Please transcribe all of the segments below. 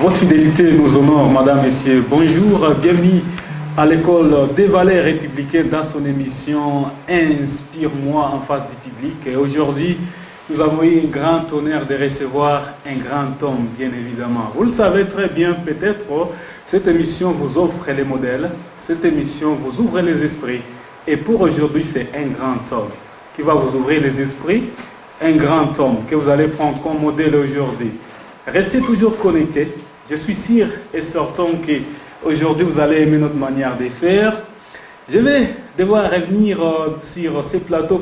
Votre fidélité nous honore, Madame, Messieurs. Bonjour, bienvenue à l'école des valeurs républicaines dans son émission Inspire-moi en face du public. Et aujourd'hui, nous avons eu un grand honneur de recevoir un grand homme, bien évidemment. Vous le savez très bien, peut-être, cette émission vous offre les modèles, cette émission vous ouvre les esprits. Et pour aujourd'hui, c'est un grand homme qui va vous ouvrir les esprits, un grand homme que vous allez prendre comme modèle aujourd'hui. Restez toujours connectés. Je suis sûr et certain qu'aujourd'hui, vous allez aimer notre manière de faire. Je vais devoir revenir sur ces plateaux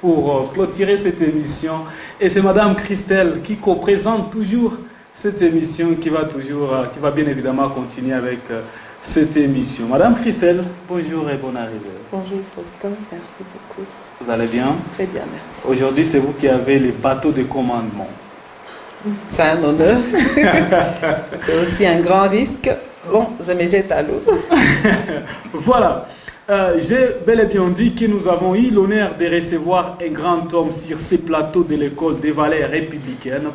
pour clôturer cette émission. Et c'est Madame Christelle qui co-présente toujours cette émission, qui va bien évidemment continuer avec cette émission. Madame Christelle, bonjour et bonne arrivée. Bonjour Faustin, merci beaucoup. Vous allez bien? Très bien, merci. Aujourd'hui, c'est vous qui avez les bateaux de commandement. C'est un honneur. C'est aussi un grand risque. Bon, je me jette à l'eau. Voilà. J'ai bel et bien dit que nous avons eu l'honneur de recevoir un grand homme sur ces plateaux de l'école des valeurs républicaines.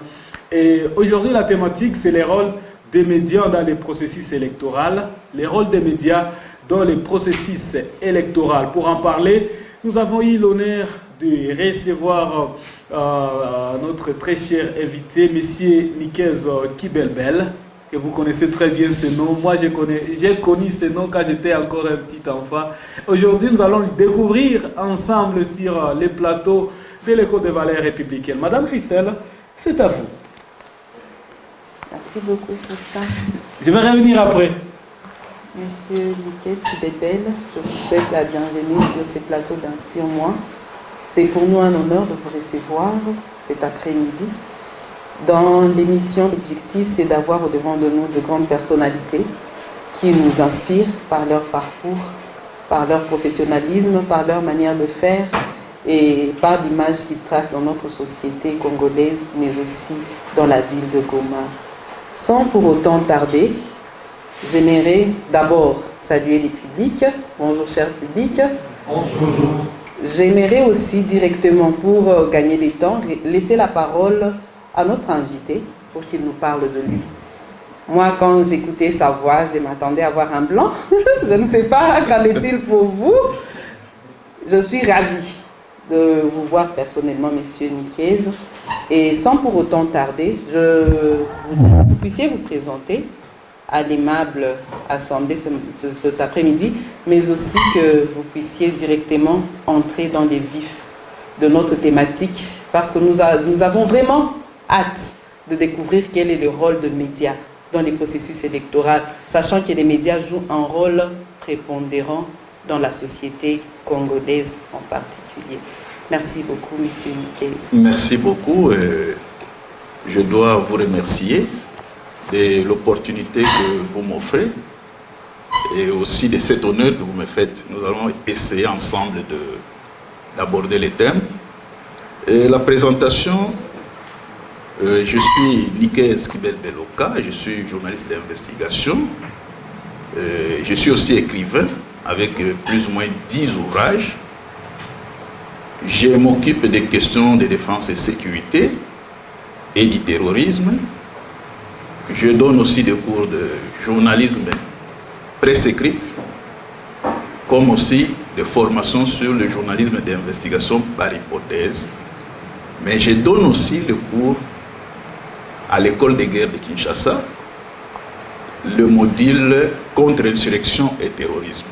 Et aujourd'hui, la thématique, c'est les rôles des médias dans les processus électoraux. Les rôles des médias dans les processus électoraux. Pour en parler, nous avons eu l'honneur de recevoir notre très cher invité, M. Nikez Kibelbel, que vous connaissez très bien ce nom. Moi, j'ai connu ce nom quand j'étais encore un petit enfant. Aujourd'hui, nous allons le découvrir ensemble sur les plateaux de l'École des valeurs républicaines. Madame Christelle, c'est à vous. Merci beaucoup, Faustin. Je vais revenir après. Monsieur Nikez Kibelbel, je vous souhaite la bienvenue sur ces plateaux d'Inspire-moi. C'est pour nous un honneur de vous recevoir cet après-midi. Dans l'émission, l'objectif, c'est d'avoir au devant de nous de grandes personnalités qui nous inspirent par leur parcours, par leur professionnalisme, par leur manière de faire et par l'image qu'ils tracent dans notre société congolaise, mais aussi dans la ville de Goma. Sans pour autant tarder, j'aimerais d'abord saluer les publics. Bonjour, cher public. Bonjour. J'aimerais aussi directement, pour gagner du temps, laisser la parole à notre invité pour qu'il nous parle de lui. Moi, quand j'écoutais sa voix, je m'attendais à voir un blanc. Je ne sais pas, qu'en est-il pour vous? Je suis ravie de vous voir personnellement, Monsieur Nikez. Et sans pour autant tarder, je voudrais que vous puissiez vous présenter à l'aimable assemblée cet après-midi, mais aussi que vous puissiez directement entrer dans les vifs de notre thématique, parce que nous avons vraiment hâte de découvrir quel est le rôle de médias dans les processus électoraux, sachant que les médias jouent un rôle prépondérant dans la société congolaise en particulier. Merci beaucoup, Monsieur Nikez. Merci beaucoup. Je dois vous remercier de l'opportunité que vous m'offrez et aussi de cet honneur que vous me faites. Nous allons essayer ensemble d'aborder les thèmes. Et la présentation, je suis Nikez Kibelbel, je suis journaliste d'investigation. Je suis aussi écrivain avec plus ou moins 10 ouvrages. Je m'occupe des questions de défense et sécurité et du terrorisme. Je donne aussi des cours de journalisme presse écrite, comme aussi des formations sur le journalisme d'investigation par hypothèse. Mais je donne aussi le cours à l'école de guerre de Kinshasa, le module contre l'insurrection et terrorisme.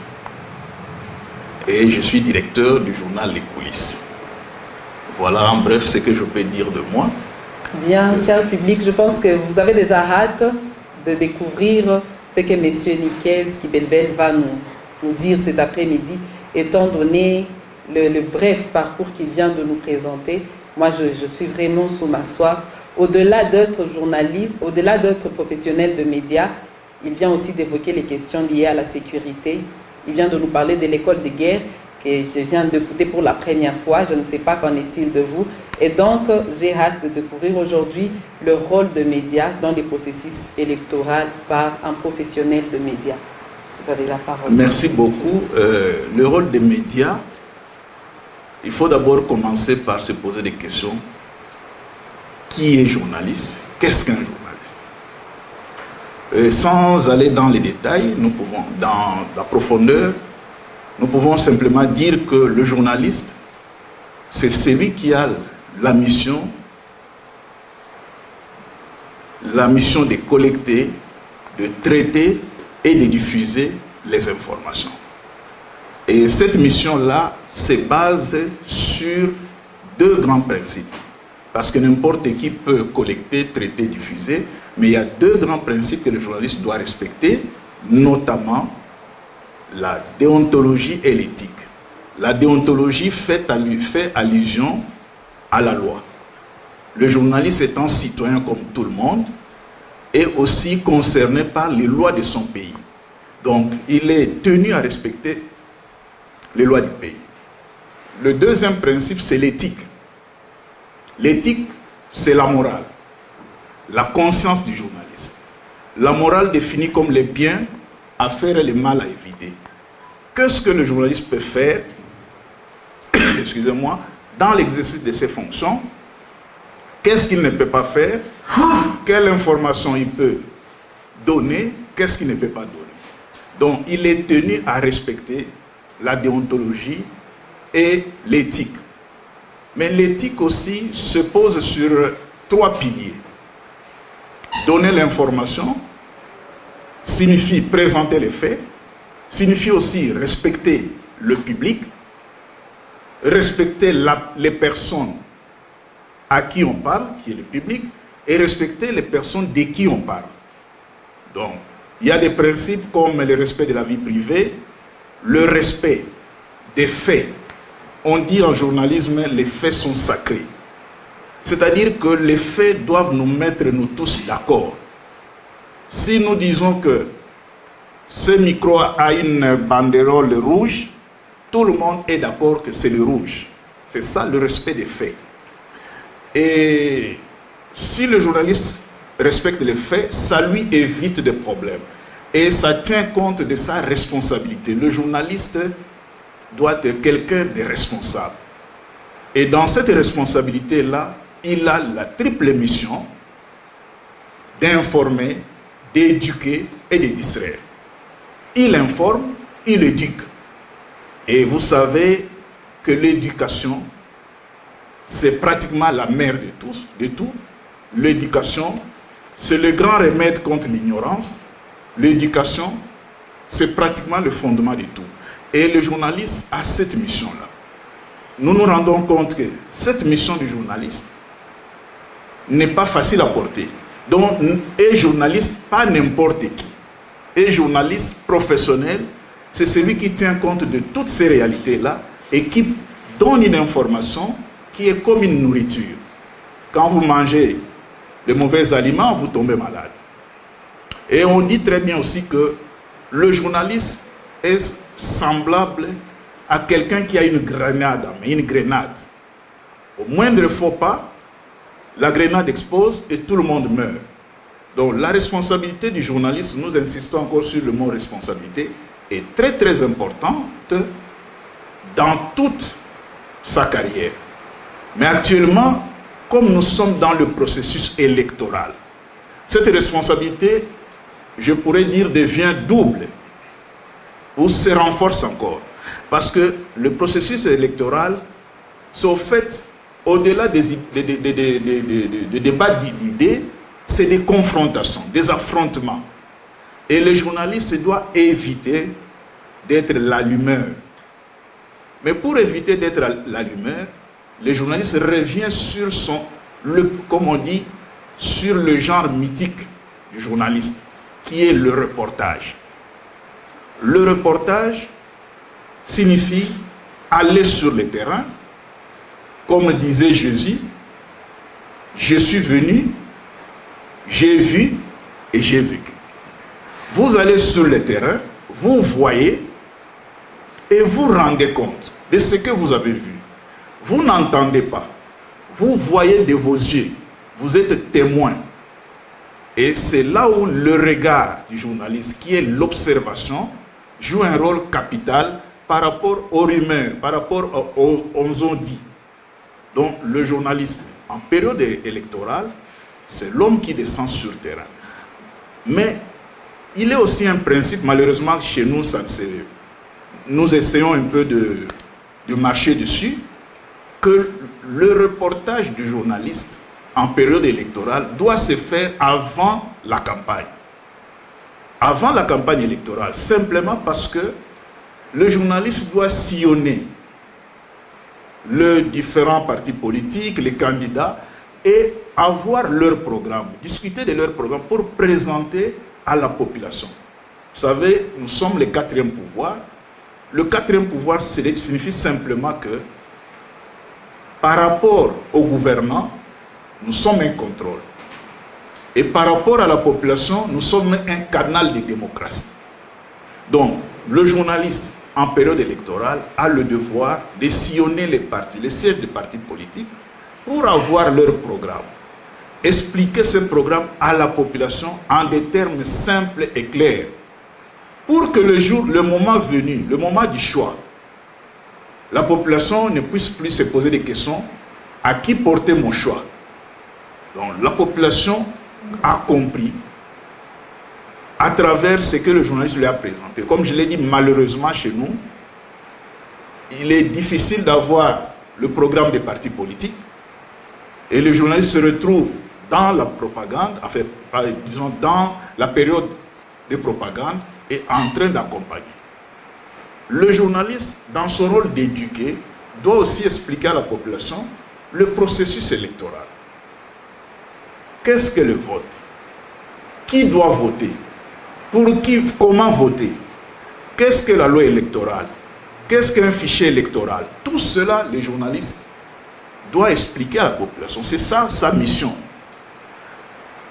Et je suis directeur du journal Les Coulisses. Voilà en bref ce que je peux dire de moi. Bien, cher public, je pense que vous avez déjà hâte de découvrir ce que M. Nikez Kibelbel va nous dire cet après-midi, étant donné le bref parcours qu'il vient de nous présenter. Moi, je suis vraiment sous ma soif. Au-delà d'être journaliste, au-delà d'être professionnel de médias, il vient aussi d'évoquer les questions liées à la sécurité. Il vient de nous parler de l'école de guerre que je viens d'écouter pour la première fois. Je ne sais pas qu'en est-il de vous. Et donc, j'ai hâte de découvrir aujourd'hui le rôle de médias dans les processus électoraux par un professionnel de médias. Vous avez la parole. Merci beaucoup. Le rôle des médias, il faut d'abord commencer par se poser des questions. Qui est journaliste? Qu'est-ce qu'un journaliste? Sans aller dans les détails, nous pouvons, dans la profondeur, nous pouvons simplement dire que le journaliste, c'est celui qui a la mission de collecter, de traiter et de diffuser les informations. Et cette mission-là se base sur deux grands principes. Parce que n'importe qui peut collecter, traiter, diffuser, mais il y a deux grands principes que le journaliste doit respecter, notamment la déontologie et l'éthique. La déontologie fait allusion à la loi. Le journaliste étant citoyen comme tout le monde, est aussi concerné par les lois de son pays. Donc, il est tenu à respecter les lois du pays. Le deuxième principe, c'est l'éthique. L'éthique, c'est la morale, la conscience du journaliste. La morale définie comme les biens à faire et les mal à éviter. Qu'est-ce que le journaliste peut faire, excusez-moi, dans l'exercice de ses fonctions? Qu'est-ce qu'il ne peut pas faire? Quelle information il peut donner? Qu'est-ce qu'il ne peut pas donner? Donc, il est tenu à respecter la déontologie et l'éthique. Mais l'éthique aussi se pose sur trois piliers. Donner l'information signifie présenter les faits, signifie aussi respecter le public, respecter les personnes à qui on parle, qui est le public, et respecter les personnes de qui on parle. Donc, il y a des principes comme le respect de la vie privée, le respect des faits. On dit en journalisme, les faits sont sacrés. C'est-à-dire que les faits doivent nous mettre, nous tous, d'accord. Si nous disons que ce micro a une banderole rouge, tout le monde est d'accord que c'est le rouge. C'est ça le respect des faits. Et si le journaliste respecte les faits, ça lui évite des problèmes. Et ça tient compte de sa responsabilité. Le journaliste doit être quelqu'un de responsable. Et dans cette responsabilité-là, il a la triple mission d'informer, d'éduquer et de distraire. Il informe, il éduque. Et vous savez que l'éducation, c'est pratiquement la mère de tout. L'éducation, c'est le grand remède contre l'ignorance. L'éducation, c'est pratiquement le fondement de tout. Et le journaliste a cette mission-là. Nous nous rendons compte que cette mission du journaliste n'est pas facile à porter. Donc, un journaliste, pas n'importe qui. Un journaliste professionnel, c'est celui qui tient compte de toutes ces réalités-là et qui donne une information qui est comme une nourriture. Quand vous mangez de mauvais aliments, vous tombez malade. Et on dit très bien aussi que le journaliste est semblable à quelqu'un qui a une grenade, une grenade. Au moindre faux pas, la grenade explose et tout le monde meurt. Donc la responsabilité du journaliste, nous insistons encore sur le mot responsabilité, est très très importante dans toute sa carrière. Mais actuellement, comme nous sommes dans le processus électoral, cette responsabilité, je pourrais dire, devient double ou se renforce encore. Parce que le processus électoral, c'est au fait, au-delà des débats d'idées, c'est des confrontations, des affrontements. Et le journaliste doit éviter d'être l'allumeur. Mais pour éviter d'être l'allumeur, le journaliste revient sur comme on dit, sur le genre mythique du journaliste, qui est le reportage. Le reportage signifie aller sur le terrain, comme disait Jésus, je suis venu, j'ai vu et j'ai vécu. Vous allez sur le terrain, vous voyez et vous rendez compte de ce que vous avez vu. Vous n'entendez pas, vous voyez de vos yeux, vous êtes témoin. Et c'est là où le regard du journaliste, qui est l'observation, joue un rôle capital par rapport aux rumeurs, par rapport aux on-dit. Donc le journaliste, en période électorale, c'est l'homme qui descend sur le terrain. Mais il est aussi un principe, malheureusement chez nous, nous essayons un peu de marcher dessus, que le reportage du journaliste en période électorale doit se faire avant la campagne. Avant la campagne électorale, simplement parce que le journaliste doit sillonner les différents partis politiques, les candidats, et avoir leur programme, discuter de leur programme pour présenter à la population. Vous savez, nous sommes le 4e pouvoir. Le 4e pouvoir signifie simplement que par rapport au gouvernement, nous sommes un contrôle. Et par rapport à la population, nous sommes un canal de démocratie. Donc, le journaliste, en période électorale, a le devoir de sillonner les partis, les sièges des partis politiques, pour avoir leur programme. Expliquer ce programme à la population en des termes simples et clairs. Pour que le moment venu, le moment du choix, la population ne puisse plus se poser des questions à qui porter mon choix. Donc la population a compris à travers ce que le journaliste lui a présenté. Comme je l'ai dit, malheureusement chez nous, il est difficile d'avoir le programme des partis politiques et le journaliste se retrouve dans la propagande, enfin, disons dans la période de propagande et en train d'accompagner. Le journaliste, dans son rôle d'éduquer, doit aussi expliquer à la population le processus électoral. Qu'est-ce que le vote? Qui doit voter? Pour qui? Comment voter? Qu'est-ce que la loi électorale? Qu'est-ce qu'un fichier électoral? Tout cela, les journalistes doivent expliquer à la population. C'est ça sa mission.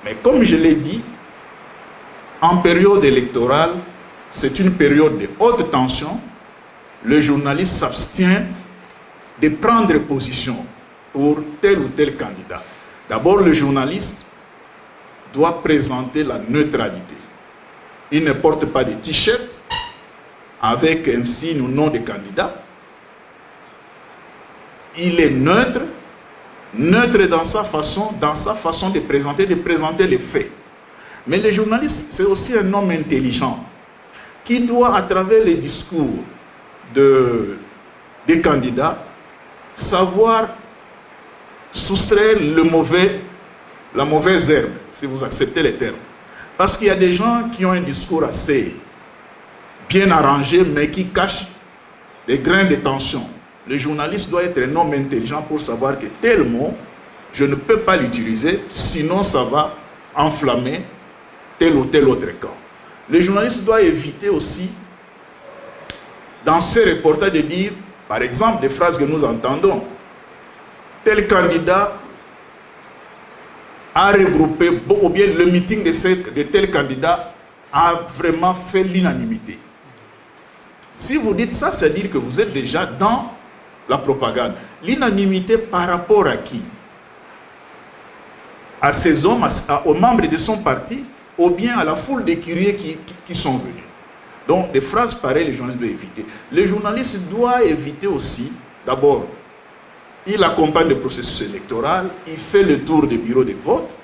Mais comme je l'ai dit, en période électorale, c'est une période de haute tension. Le journaliste s'abstient de prendre position pour tel ou tel candidat. D'abord, le journaliste doit présenter la neutralité. Il ne porte pas de t-shirt avec un signe ou nom de candidat. Il est neutre, neutre dans sa façon de présenter les faits. Mais le journaliste, c'est aussi un homme intelligent qui doit, à travers les discours des candidats, savoir soustraire la mauvaise herbe, si vous acceptez les termes. Parce qu'il y a des gens qui ont un discours assez bien arrangé, mais qui cachent des grains de tension. Le journaliste doit être un homme intelligent pour savoir que tel mot, je ne peux pas l'utiliser, sinon ça va enflammer tel ou tel autre camp. Le journaliste doit éviter aussi, dans ces reportages, de dire, par exemple, des phrases que nous entendons. Tel candidat a regroupé, ou bien le meeting de tel candidat a vraiment fait l'unanimité. Si vous dites ça, c'est-à-dire que vous êtes déjà dans la propagande. L'unanimité par rapport à qui? À ces hommes, aux membres de son parti, ou bien à la foule des curieux qui sont venus. Donc, des phrases pareilles, les journalistes doivent éviter. Les journalistes doivent éviter aussi, d'abord, il accompagne le processus électoral, il fait le tour des bureaux de vote,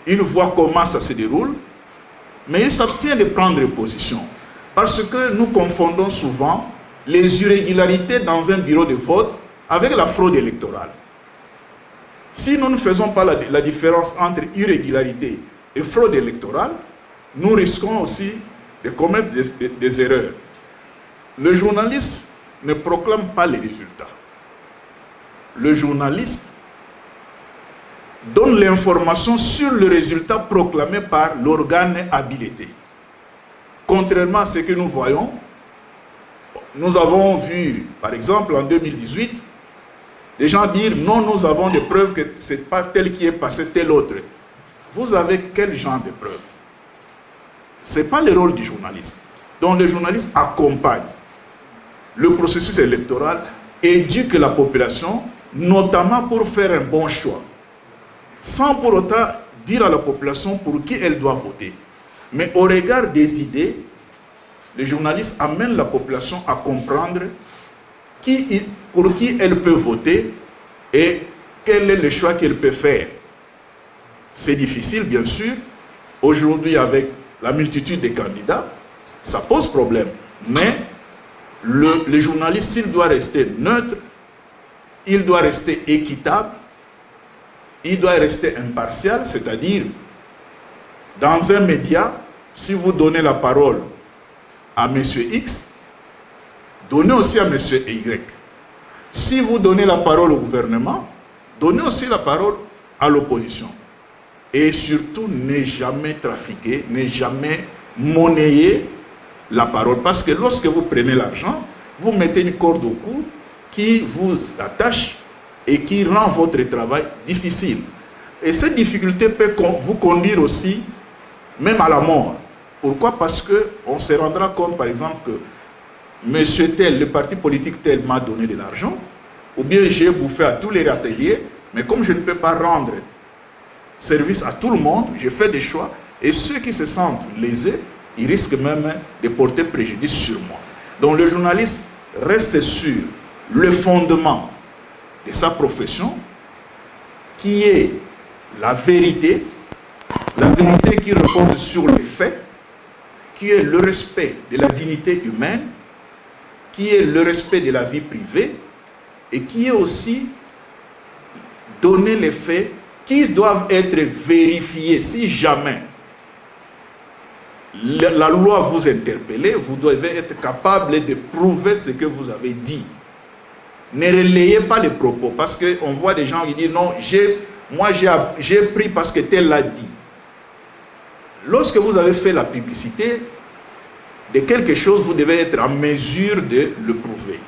il voit comment ça se déroule, mais il s'abstient de prendre position. Parce que nous confondons souvent les irrégularités dans un bureau de vote avec la fraude électorale. Si nous ne faisons pas la différence entre irrégularité et fraude électorale, nous risquons aussi de commettre des erreurs. Le journaliste ne proclame pas les résultats. Le journaliste donne l'information sur le résultat proclamé par l'organe habilité. Contrairement à ce que nous voyons, nous avons vu, par exemple, en 2018, des gens dire non, nous avons des preuves que ce n'est pas tel qui est passé, tel autre. Vous avez quel genre de preuves? Ce n'est pas le rôle du journaliste. Donc le journaliste accompagne le processus électoral, éduque la population, notamment pour faire un bon choix, sans pour autant dire à la population pour qui elle doit voter. Mais au regard des idées, le journaliste amène la population à comprendre pour qui elle peut voter et quel est le choix qu'elle peut faire. C'est difficile, bien sûr. Aujourd'hui, avec la multitude des candidats, ça pose problème. Mais le journaliste, s'il doit rester neutre, il doit rester équitable, il doit rester impartial, c'est-à-dire, dans un média, si vous donnez la parole à M. X, donnez aussi à M. Y. Si vous donnez la parole au gouvernement, donnez aussi la parole à l'opposition. Et surtout, ne jamais trafiquer, ne jamais monnayer la parole. Parce que lorsque vous prenez l'argent, vous mettez une corde au cou qui vous attache et qui rend votre travail difficile. Et cette difficulté peut vous conduire aussi même à la mort. Pourquoi? Parce qu'on se rendra compte, par exemple, que monsieur tel, le parti politique tel m'a donné de l'argent, ou bien j'ai bouffé à tous les râteliers, mais comme je ne peux pas rendre service à tout le monde, je fais des choix, et ceux qui se sentent lésés, ils risquent même de porter préjudice sur moi. Donc le journaliste reste sur le fondement de sa profession, qui est la vérité qui repose sur les faits, qui est le respect de la dignité humaine, qui est le respect de la vie privée, et qui est aussi donner les faits qui doivent être vérifiés. Si jamais la loi vous interpelle, vous devez être capable de prouver ce que vous avez dit. Ne relayez pas les propos, parce qu'on voit des gens qui disent non, moi j'ai pris parce que tel l'a dit. Lorsque vous avez fait la publicité de quelque chose, vous devez être en mesure de le prouver.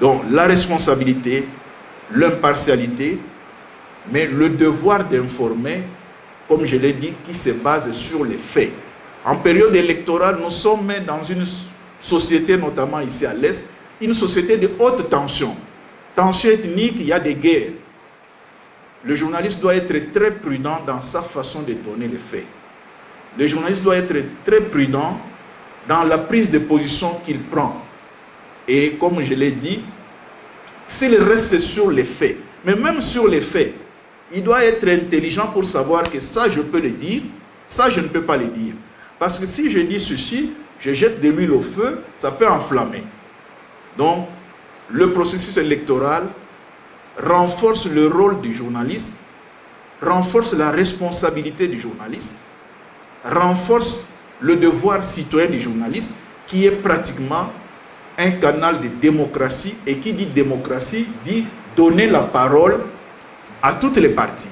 Donc la responsabilité, l'impartialité, mais le devoir d'informer, comme je l'ai dit, qui se base sur les faits. En période électorale, nous sommes dans une société, notamment ici à l'Est, une société de haute tension. Tension ethnique, il y a des guerres. Le journaliste doit être très prudent dans sa façon de donner les faits. Le journaliste doit être très prudent dans la prise de position qu'il prend. Et comme je l'ai dit, s'il reste sur les faits, mais même sur les faits, il doit être intelligent pour savoir que ça, je peux le dire, ça, je ne peux pas le dire. Parce que si je dis ceci, je jette de l'huile au feu, ça peut enflammer. Donc, le processus électoral renforce le rôle du journaliste, renforce la responsabilité du journaliste, renforce le devoir citoyen du journaliste, qui est pratiquement un canal de démocratie, et qui dit démocratie, dit donner la parole à toutes les parties.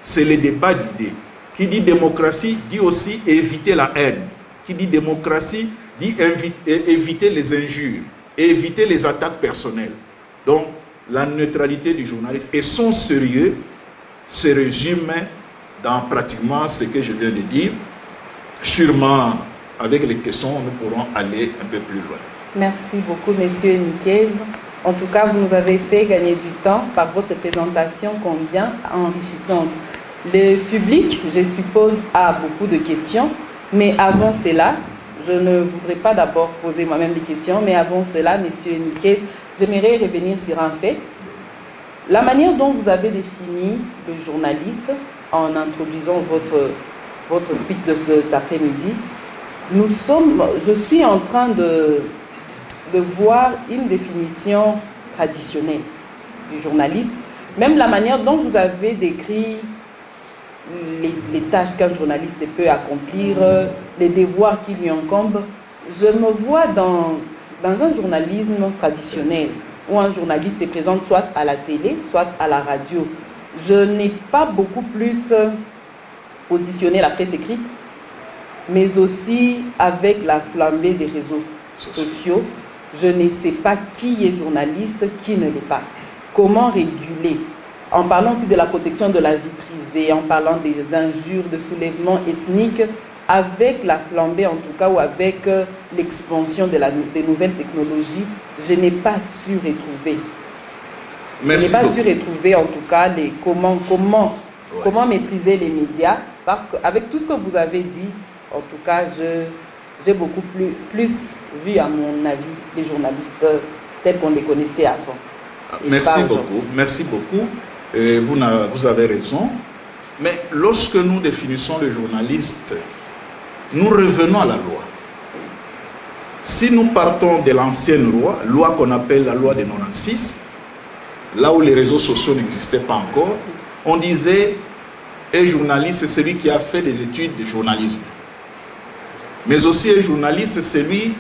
C'est le débat d'idées. Qui dit démocratie, dit aussi éviter la haine. Qui dit démocratie, dit éviter les injures, et éviter les attaques personnelles. Donc, la neutralité du journaliste et son sérieux se résument dans pratiquement ce que je viens de dire. Sûrement, avec les questions, nous pourrons aller un peu plus loin. Merci beaucoup, Monsieur Niquez. En tout cas, vous nous avez fait gagner du temps par votre présentation combien enrichissante. Le public, je suppose, a beaucoup de questions, mais avant cela, je ne voudrais pas d'abord poser moi-même des questions, mais avant cela, Monsieur Niquez, j'aimerais revenir sur un fait. La manière dont vous avez défini le journaliste en introduisant votre speech de cet après-midi, je suis en train de voir une définition traditionnelle du journaliste, même la manière dont vous avez décrit les tâches qu'un journaliste peut accomplir, les devoirs qui lui incombent. Je me vois dans un journalisme traditionnel, où un journaliste est présent soit à la télé, soit à la radio. Je n'ai pas beaucoup plus positionné la presse écrite, mais aussi avec la flambée des réseaux sociaux. Je ne sais pas qui est journaliste, qui ne l'est pas. Comment réguler? En parlant aussi de la protection de la vie privée, en parlant des injures, de soulèvements ethniques, avec la flambée en tout cas, ou avec l'expansion des nouvelles technologies, je n'ai pas su retrouver. Merci. Je n'ai pas su retrouver en tout cas comment maîtriser les médias, parce qu'avec tout ce que vous avez dit, en tout cas, j'ai beaucoup plus vu, à mon avis, les journalistes tels qu'on les connaissait avant. Merci beaucoup. Merci beaucoup. Vous avez raison. Mais lorsque nous définissons le journaliste nous revenons à la loi. Si nous partons de l'ancienne loi qu'on appelle la loi de 96, là où les réseaux sociaux n'existaient pas encore, on disait un journaliste, c'est celui qui a fait des études de journalisme. Mais aussi un journaliste, c'est celui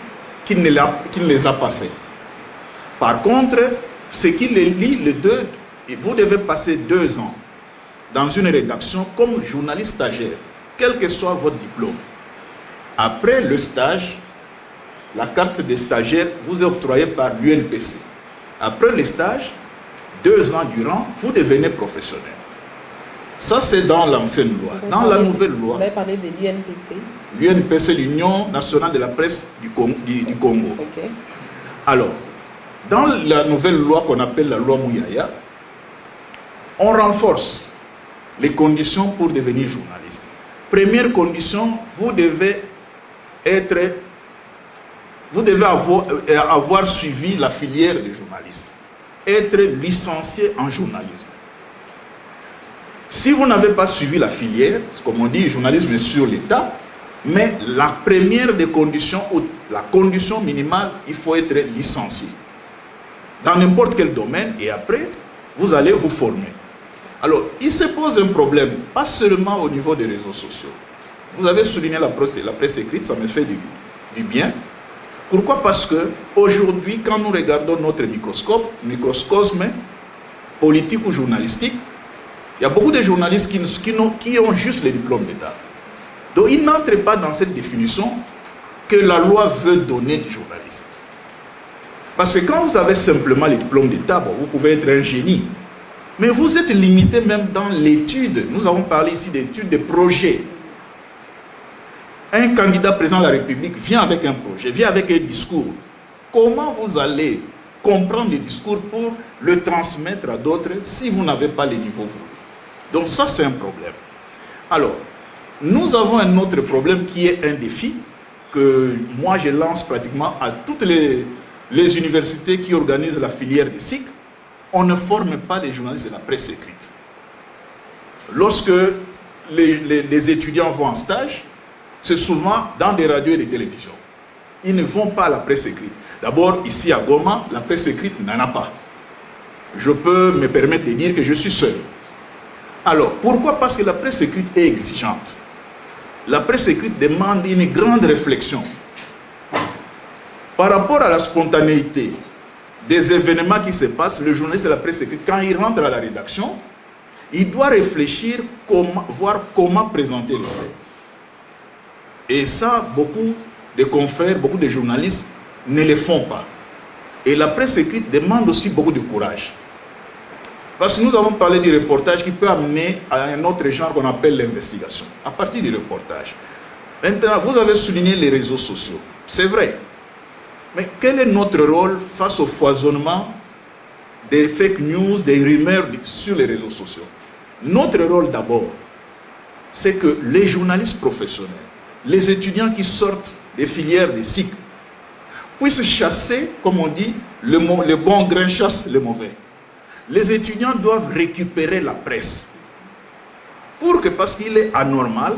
qui ne les a pas fait. Par contre, ce qui les lit, vous devez passer 2 ans dans une rédaction comme journaliste stagiaire, quel que soit votre diplôme. Après le stage, la carte de stagiaire vous est octroyée par l'UNPC. Après le stage, 2 ans durant, vous devenez professionnel. Ça, c'est dans l'ancienne loi. Dans la nouvelle loi, vous avez parlé de l'UNPC. L'UNPC, l'Union nationale de la presse du Congo. Okay. Alors, dans la nouvelle loi qu'on appelle la loi Mouyaya, on renforce les conditions pour devenir journaliste. Première condition, vous devez avoir suivi la filière de journaliste, être licencié en journalisme. Si vous n'avez pas suivi la filière, comme on dit, le journalisme est sur l'État, mais la première des conditions, ou la condition minimale, il faut être licencié dans n'importe quel domaine, et après, vous allez vous former. Alors, il se pose un problème, pas seulement au niveau des réseaux sociaux. Vous avez souligné la presse écrite, ça me fait du bien. Pourquoi? Parce que aujourd'hui, quand nous regardons notre microcosme politique ou journalistique, il y a beaucoup de journalistes qui ont juste les diplômes d'État. Donc, ils n'entrent pas dans cette définition que la loi veut donner des journalistes. Parce que quand vous avez simplement les diplômes d'État, bon, vous pouvez être un génie. Mais vous êtes limité même dans l'étude. Nous avons parlé ici d'études, de projets. Un candidat président de la République vient avec un projet, vient avec un discours. Comment vous allez comprendre le discours pour le transmettre à d'autres si vous n'avez pas les niveaux voulus? Donc ça, c'est un problème. Alors, nous avons un autre problème qui est un défi que moi, je lance pratiquement à toutes les universités qui organisent la filière des SIC. On ne forme pas les journalistes de la presse écrite. Lorsque les étudiants vont en stage, c'est souvent dans des radios et des télévisions. Ils ne vont pas à la presse écrite. D'abord, ici à Goma, la presse écrite n'en a pas. Je peux me permettre de dire que je suis seul. Alors, pourquoi? Parce que la presse écrite est exigeante. La presse écrite demande une grande réflexion. Par rapport à la spontanéité des événements qui se passent, le journaliste de la presse écrite, quand il rentre à la rédaction, il doit réfléchir, voir comment présenter les faits. Et ça, beaucoup de confrères, beaucoup de journalistes ne le font pas. Et la presse écrite demande aussi beaucoup de courage. Parce que nous avons parlé du reportage qui peut amener à un autre genre qu'on appelle l'investigation, à partir du reportage. Maintenant, vous avez souligné les réseaux sociaux. C'est vrai. Mais quel est notre rôle face au foisonnement des fake news, des rumeurs sur les réseaux sociaux? Notre rôle d'abord, c'est que les journalistes professionnels, les étudiants qui sortent des filières des cycles, puissent chasser, comme on dit, le bon grain chasse le mauvais. Les étudiants doivent récupérer la presse. Parce qu'il est anormal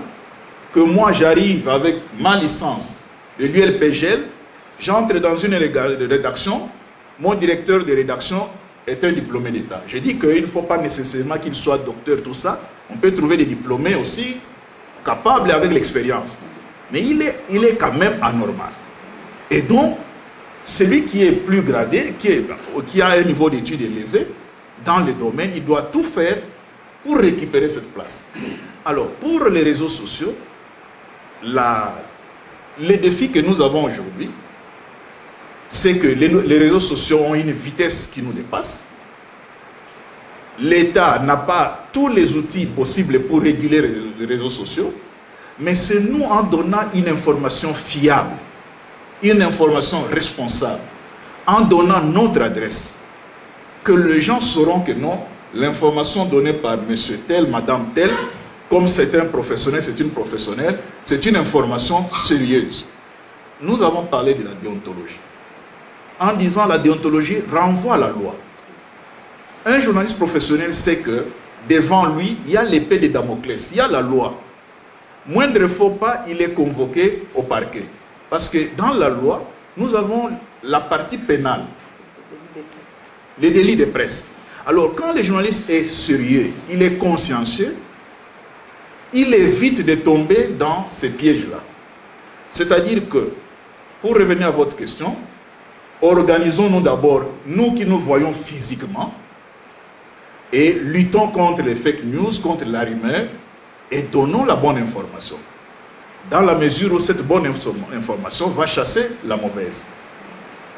que moi j'arrive avec ma licence de l'ULPGL, j'entre dans une rédaction, mon directeur de rédaction est un diplômé d'État. Je dis qu'il ne faut pas nécessairement qu'il soit docteur, tout ça. On peut trouver des diplômés aussi capables avec l'expérience. Mais il est quand même anormal. Et donc, celui qui est plus gradé, qui a un niveau d'études élevé, dans le domaine, il doit tout faire pour récupérer cette place. Alors, pour les réseaux sociaux, les défis que nous avons aujourd'hui, c'est que les réseaux sociaux ont une vitesse qui nous dépasse. L'État n'a pas tous les outils possibles pour réguler les réseaux sociaux, mais c'est nous en donnant une information fiable, une information responsable, en donnant notre adresse, que les gens sauront que non, l'information donnée par monsieur tel, madame tel, comme c'est un professionnel, c'est une professionnelle, c'est une information sérieuse. Nous avons parlé de la déontologie. En disant la déontologie renvoie à la loi. Un journaliste professionnel sait que devant lui, il y a l'épée de Damoclès, il y a la loi. moindre faux pas, il est convoqué au parquet. Parce que dans la loi, nous avons la partie pénale, les délits de presse. Alors, quand le journaliste est sérieux, il est consciencieux, il évite de tomber dans ces pièges-là. C'est-à-dire que, pour revenir à votre question, organisons-nous d'abord, nous qui nous voyons physiquement, et luttons contre les fake news, contre la rumeur, et donnons la bonne information. Dans la mesure où cette bonne information va chasser la mauvaise.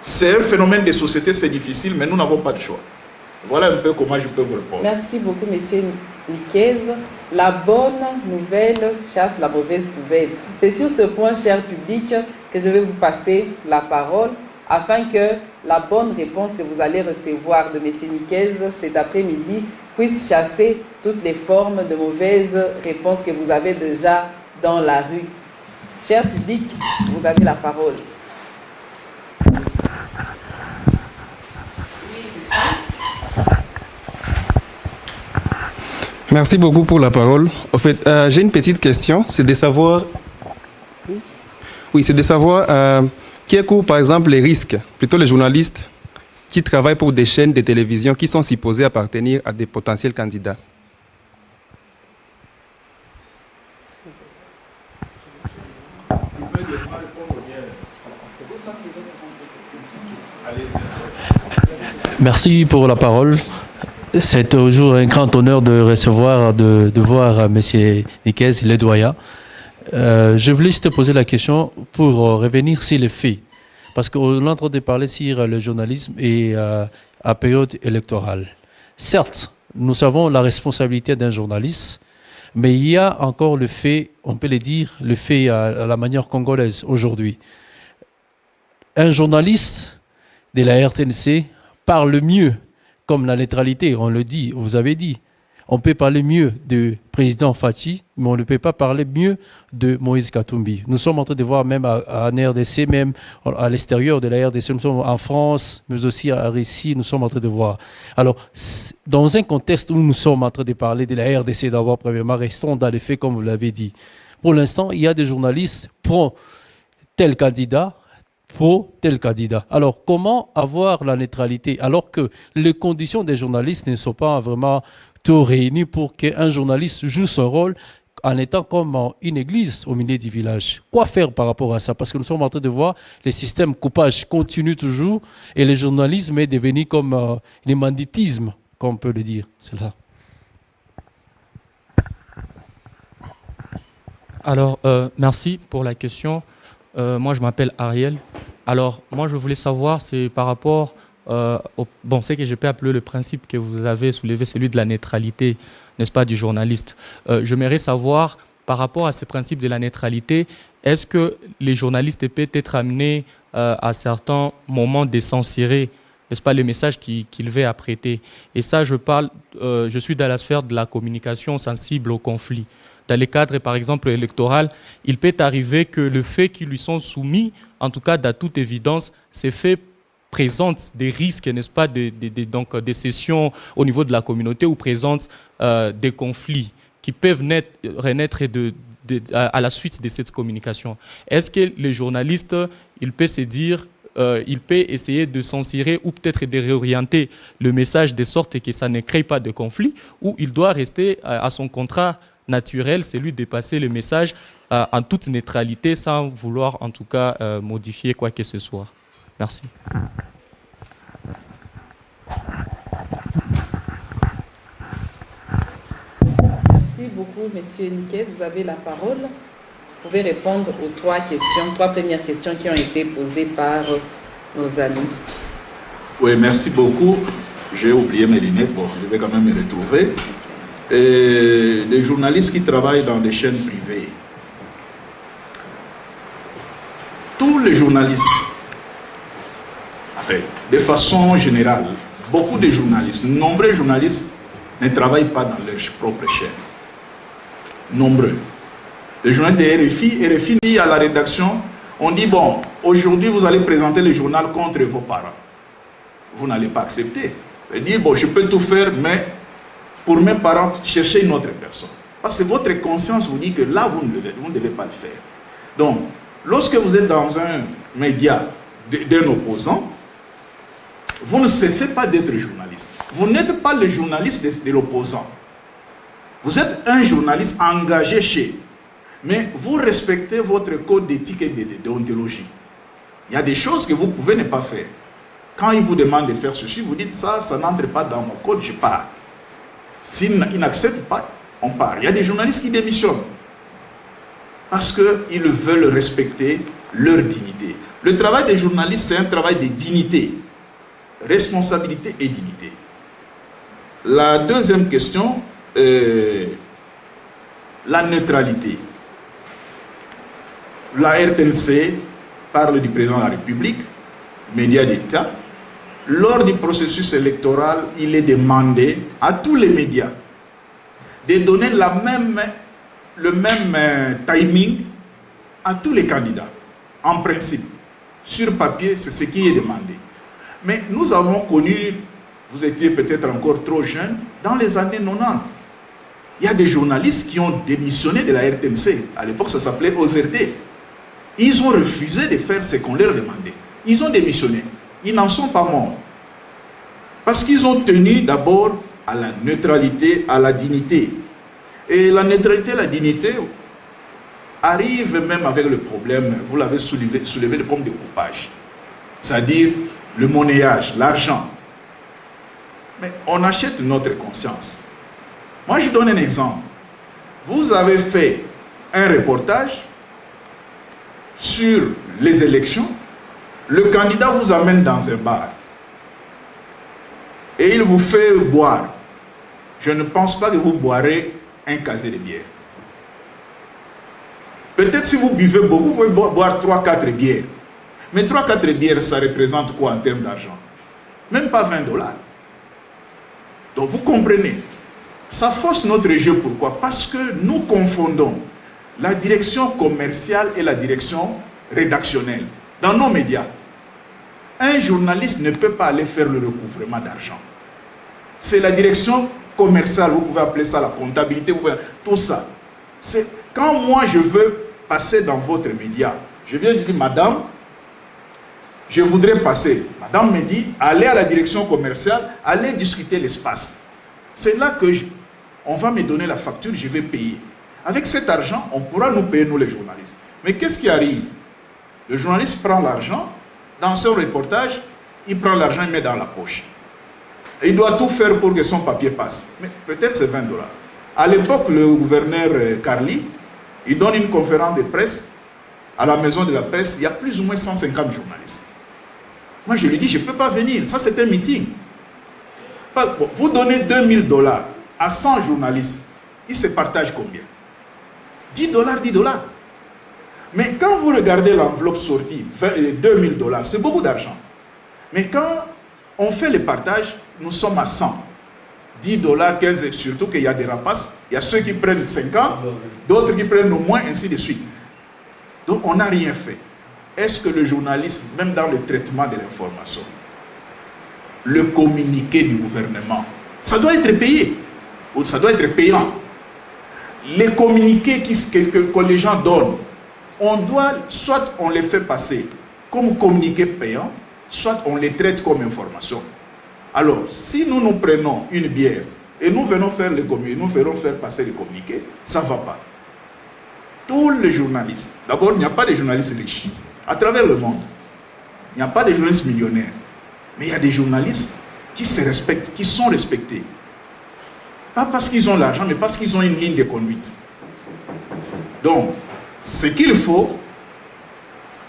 C'est un phénomène de société, c'est difficile, mais nous n'avons pas de choix. Voilà un peu comment je peux vous répondre. Merci beaucoup, monsieur Niquez. La bonne nouvelle chasse la mauvaise nouvelle. C'est sur ce point, cher public, que je vais vous passer la parole afin que la bonne réponse que vous allez recevoir de monsieur Niquez cet après-midi puisse chasser toutes les formes de mauvaises réponses que vous avez déjà dans la rue. Cher public, vous avez la parole. Merci beaucoup pour la parole. En fait, j'ai une petite question, c'est de savoir... Oui, c'est de savoir qui court, par exemple, les risques, plutôt les journalistes qui travaillent pour des chaînes de télévision qui sont supposées appartenir à des potentiels candidats. Merci pour la parole. C'est toujours un grand honneur de recevoir, de voir M. Niquez, le doyen. Je voulais juste te poser la question pour revenir sur les faits. Parce qu'on est en train de parler sur le journalisme et à période électorale. Certes, nous savons la responsabilité d'un journaliste, mais il y a encore le fait, on peut le dire, le fait à la manière congolaise aujourd'hui. Un journaliste de la RTNC parle mieux, comme la neutralité, on le dit, vous avez dit. On peut parler mieux du président Fachi, mais on ne peut pas parler mieux de Moïse Katumbi. Nous sommes en train de voir même en RDC, même à l'extérieur de la RDC, nous sommes en France, mais aussi à Russie, nous sommes en train de voir. Alors, dans un contexte où nous sommes en train de parler de la RDC d'abord, premièrement, restons dans les faits comme vous l'avez dit. Pour l'instant, il y a des journalistes pro tel candidat, pour tel candidat. Alors, comment avoir la neutralité alors que les conditions des journalistes ne sont pas vraiment tout réunies pour qu'un journaliste joue son rôle en étant comme une église au milieu du village? Quoi faire par rapport à ça? Parce que nous sommes en train de voir les systèmes coupage continuent toujours et le journalisme est devenu comme le banditisme, comme on peut le dire. C'est ça. Alors, merci pour la question. Moi, je m'appelle Ariel. Alors, moi, je voulais savoir, c'est par rapport bon, c'est que je peux appeler le principe que vous avez soulevé, celui de la neutralité, n'est-ce pas, du journaliste. J'aimerais savoir, par rapport à ce principe de la neutralité, est-ce que les journalistes peuvent être amenés à certains moments de censurer, n'est-ce pas, les messages qu'ils veulent apprêter? Et ça, je suis dans la sphère de la communication sensible au conflit. Dans les cadres, par exemple, électoral, il peut arriver que le fait qu'ils lui sont soumis, en tout cas, de toute évidence, ces faits présentent des risques, n'est-ce pas, donc des sessions au niveau de la communauté ou présentent des conflits qui peuvent renaître à la suite de cette communication. Est-ce que les journalistes, il peut se dire, il peut essayer de censurer ou peut-être de réorienter le message de sorte que ça ne crée pas de conflit, ou il doit rester à son contrat naturel, c'est lui de passer le message en toute neutralité sans vouloir en tout cas modifier quoi que ce soit. Merci. Merci beaucoup, monsieur Niquez. Vous avez la parole. Vous pouvez répondre aux trois premières questions qui ont été posées par nos amis. Oui, merci beaucoup. J'ai oublié mes lunettes, bon, je vais quand même me retrouver. Les journalistes qui travaillent dans des chaînes privées, tous les journalistes, enfin, de façon générale, beaucoup de journalistes, nombreux journalistes ne travaillent pas dans leur propre chaîne. Nombreux. Les journalistes de RFI dit à la rédaction, on dit, bon, aujourd'hui vous allez présenter le journal contre vos parents. Vous n'allez pas accepter. Vous allez dire, bon, je peux tout faire, mais pour mes parents, cherchez une autre personne. Parce que votre conscience vous dit que là, vous ne devez pas le faire. Donc, lorsque vous êtes dans un média d'un opposant, vous ne cessez pas d'être journaliste. Vous n'êtes pas le journaliste de l'opposant. Vous êtes un journaliste engagé chez. Mais vous respectez votre code d'éthique et de déontologie. Il y a des choses que vous pouvez ne pas faire. Quand il vous demande de faire ceci, vous dites ça n'entre pas dans mon code, je pars. S'il n'accepte pas, on part. Il y a des journalistes qui démissionnent. Parce qu'ils veulent respecter leur dignité. Le travail des journalistes, c'est un travail de dignité. Responsabilité et dignité. La deuxième question, la neutralité. La RTNC parle du président de la République, médias d'État. Lors du processus électoral, il est demandé à tous les médias de donner le même timing à tous les candidats. En principe, sur papier, c'est ce qui est demandé. Mais nous avons connu, vous étiez peut-être encore trop jeune, dans les années 90. Il y a des journalistes qui ont démissionné de la RTNC. À l'époque, ça s'appelait OZRT. Ils ont refusé de faire ce qu'on leur demandait. Ils ont démissionné. Ils n'en sont pas morts. Parce qu'ils ont tenu d'abord à la neutralité, à la dignité. Et la neutralité, la dignité arrive même avec le problème, vous l'avez soulevé le problème de coupage. C'est-à-dire le monnayage, l'argent. Mais on achète notre conscience. Moi, je donne un exemple. Vous avez fait un reportage sur les élections. Le candidat vous amène dans un bar et il vous fait boire. Je ne pense pas que vous boirez un casier de bière. Peut-être si vous buvez beaucoup, vous pouvez boire 3-4 bières. Mais 3-4 bières, ça représente quoi en termes d'argent? Même pas 20 $. Donc vous comprenez, ça fausse notre jeu. Pourquoi? Parce que nous confondons la direction commerciale et la direction rédactionnelle dans nos médias. Un journaliste ne peut pas aller faire le recouvrement d'argent. C'est la direction commerciale, vous pouvez appeler ça la comptabilité, tout ça. C'est quand moi je veux passer dans votre média, je viens de dire, madame, je voudrais passer. Madame me dit, allez à la direction commerciale, allez discuter l'espace. C'est là que on va me donner la facture, je vais payer. Avec cet argent, on pourra nous payer, nous les journalistes. Mais qu'est-ce qui arrive? Le journaliste prend l'argent, dans son reportage, il prend l'argent, il met dans la poche. Et il doit tout faire pour que son papier passe. Mais peut-être c'est 20 $. À l'époque, le gouverneur Carly, il donne une conférence de presse à la maison de la presse, il y a plus ou moins 150 journalistes. Moi, je lui dis, je ne peux pas venir. Ça, c'est un meeting. Vous donnez 2000 $ à 100 journalistes. Ils se partagent combien? 10 $, 10 $. Mais quand vous regardez l'enveloppe sortie, 2000 $, c'est beaucoup d'argent. Mais quand on fait le partage, nous sommes à 100. 10 $, 15 $, surtout qu'il y a des rapaces. Il y a ceux qui prennent 50, d'autres qui prennent au moins, ainsi de suite. Donc on n'a rien fait. Est-ce que le journalisme, même dans le traitement de l'information, le communiqué du gouvernement, ça doit être payé, ou ça doit être payant. Les communiqués que les gens donnent, on doit, soit on les fait passer comme communiqué payant, soit on les traite comme information. Alors, si nous prenons une bière et nous venons faire les communiqués, nous ferons faire passer les communiqués, ça ne va pas. Tous les journalistes, d'abord, il n'y a pas de journalistes riches à travers le monde. Il n'y a pas de journalistes millionnaires. Mais il y a des journalistes qui se respectent, qui sont respectés. Pas parce qu'ils ont l'argent, mais parce qu'ils ont une ligne de conduite. Donc, ce qu'il faut,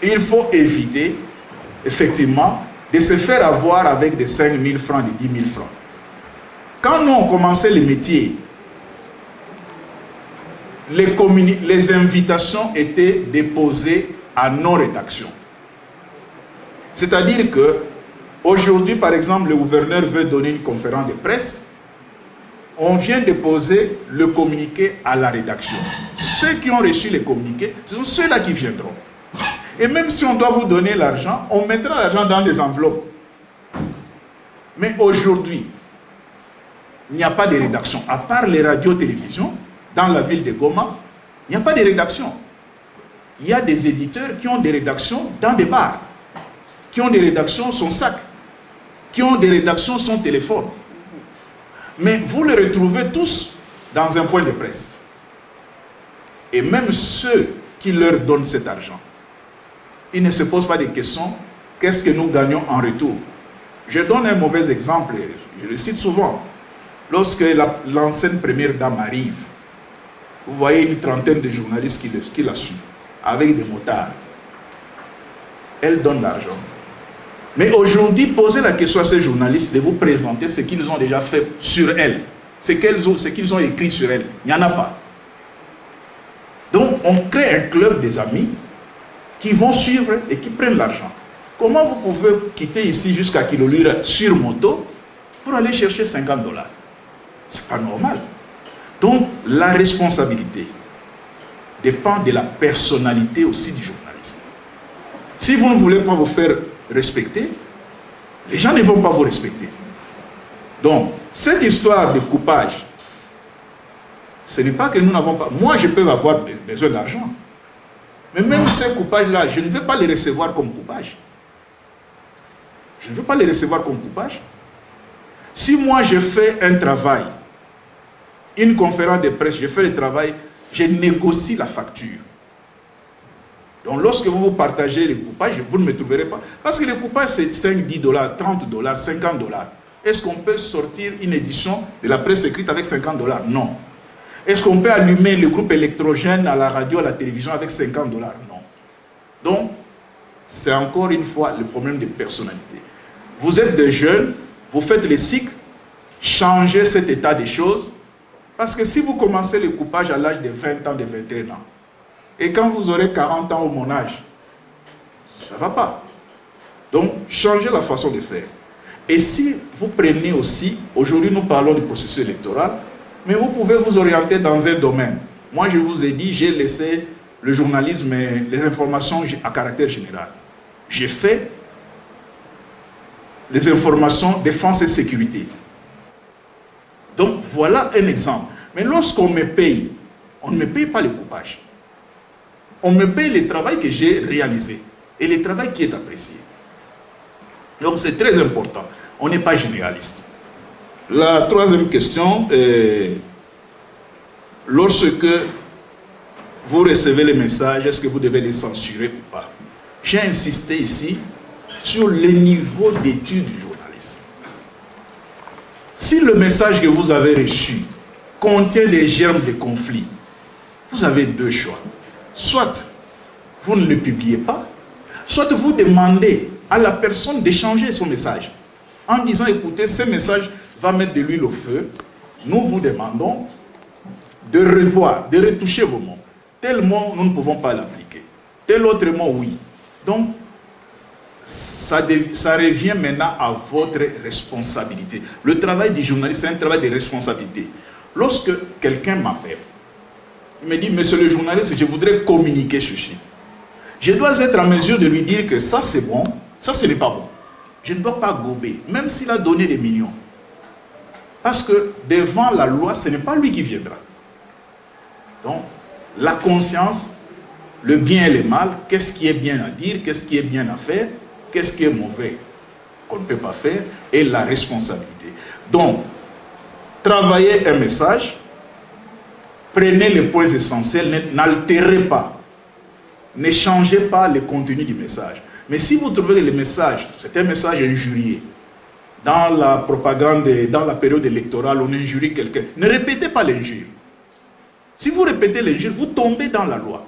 il faut éviter, effectivement, de se faire avoir avec des 5 000 francs, des 10 000 francs. Quand nous on commençait le métier, les invitations étaient déposées à nos rédactions. C'est-à-dire que aujourd'hui, par exemple, le gouverneur veut donner une conférence de presse, on vient déposer le communiqué à la rédaction. Ceux qui ont reçu les communiqués, ce sont ceux-là qui viendront. Et même si on doit vous donner l'argent, on mettra l'argent dans des enveloppes. Mais aujourd'hui, il n'y a pas de rédaction. À part les radios-télévisions, dans la ville de Goma, il n'y a pas de rédaction. Il y a des éditeurs qui ont des rédactions dans des bars, qui ont des rédactions son sac, qui ont des rédactions son téléphone. Mais vous les retrouvez tous dans un point de presse. Et même ceux qui leur donnent cet argent, ils ne se posent pas de questions, qu'est-ce que nous gagnons en retour? Je donne un mauvais exemple, je le cite souvent. Lorsque l'ancienne première dame arrive, vous voyez une trentaine de journalistes qui la suivent, avec des motards. Elle donne l'argent. Mais aujourd'hui, posez la question à ces journalistes de vous présenter ce qu'ils ont déjà fait sur elle, ce qu'ils ont écrit sur elle. Il n'y en a pas. Donc, on crée un club des amis qui vont suivre et qui prennent l'argent. Comment vous pouvez quitter ici jusqu'à Kilolira sur moto pour aller chercher 50 $? C'est pas normal. Donc, la responsabilité dépend de la personnalité aussi du journaliste. Si vous ne voulez pas vous faire respecter, les gens ne vont pas vous respecter. Donc, cette histoire de coupage, ce n'est pas que nous n'avons pas... Moi, je peux avoir besoin d'argent. Mais même ces coupages-là, je ne veux pas les recevoir comme coupage. Je ne veux pas les recevoir comme coupage. Si moi, je fais un travail, une conférence de presse, je fais le travail, je négocie la facture. Donc, lorsque vous partagez les coupages, vous ne me trouverez pas. Parce que les coupages, c'est 5, 10 $, 30 $, 50 $. Est-ce qu'on peut sortir une édition de la presse écrite avec 50 $? Non. Est-ce qu'on peut allumer le groupe électrogène à la radio, à la télévision avec 50 $? Non. Donc, c'est encore une fois le problème de personnalité. Vous êtes des jeunes, vous faites les cycles, changez cet état des choses. Parce que si vous commencez le coupage à l'âge de 20 ans, de 21 ans, et quand vous aurez 40 ans au mon âge, ça ne va pas. Donc, changez la façon de faire. Et si vous prenez aussi, aujourd'hui nous parlons du processus électoral, mais vous pouvez vous orienter dans un domaine. Moi, je vous ai dit, j'ai laissé le journalisme et les informations à caractère général. J'ai fait les informations défense et sécurité. Donc, voilà un exemple. Mais lorsqu'on me paye, on ne me paye pas le coupage. On me paye le travail que j'ai réalisé et le travail qui est apprécié. Donc, c'est très important. On n'est pas généraliste. La troisième question est, lorsque vous recevez les messages, est-ce que vous devez les censurer ou pas? J'ai insisté ici sur le niveau d'étude du journaliste. Si le message que vous avez reçu contient des germes de conflit, vous avez deux choix. Soit vous ne le publiez pas, soit vous demandez à la personne d'échanger son message en disant, écoutez, ce message va mettre de l'huile au feu, nous vous demandons de revoir, de retoucher vos mots. Tel mot, nous ne pouvons pas l'appliquer. Tel autre mot, oui. Donc, ça revient maintenant à votre responsabilité. Le travail du journaliste, c'est un travail de responsabilité. Lorsque quelqu'un m'appelle, il me dit, monsieur le journaliste, je voudrais communiquer ceci. Je dois être en mesure de lui dire que ça c'est bon, ça ce n'est pas bon. Je ne dois pas gober, même s'il a donné des millions. Parce que devant la loi, ce n'est pas lui qui viendra. Donc, la conscience, le bien et le mal, qu'est-ce qui est bien à dire, qu'est-ce qui est bien à faire, qu'est-ce qui est mauvais qu'on ne peut pas faire, et la responsabilité. Donc, travaillez un message, prenez les points essentiels, n'altérez pas, ne changez pas le contenu du message. Mais si vous trouvez que le message, c'est un message injurié, dans la propagande, dans la période électorale, on injurie quelqu'un, ne répétez pas l'injure. Si vous répétez l'injure, vous tombez dans la loi.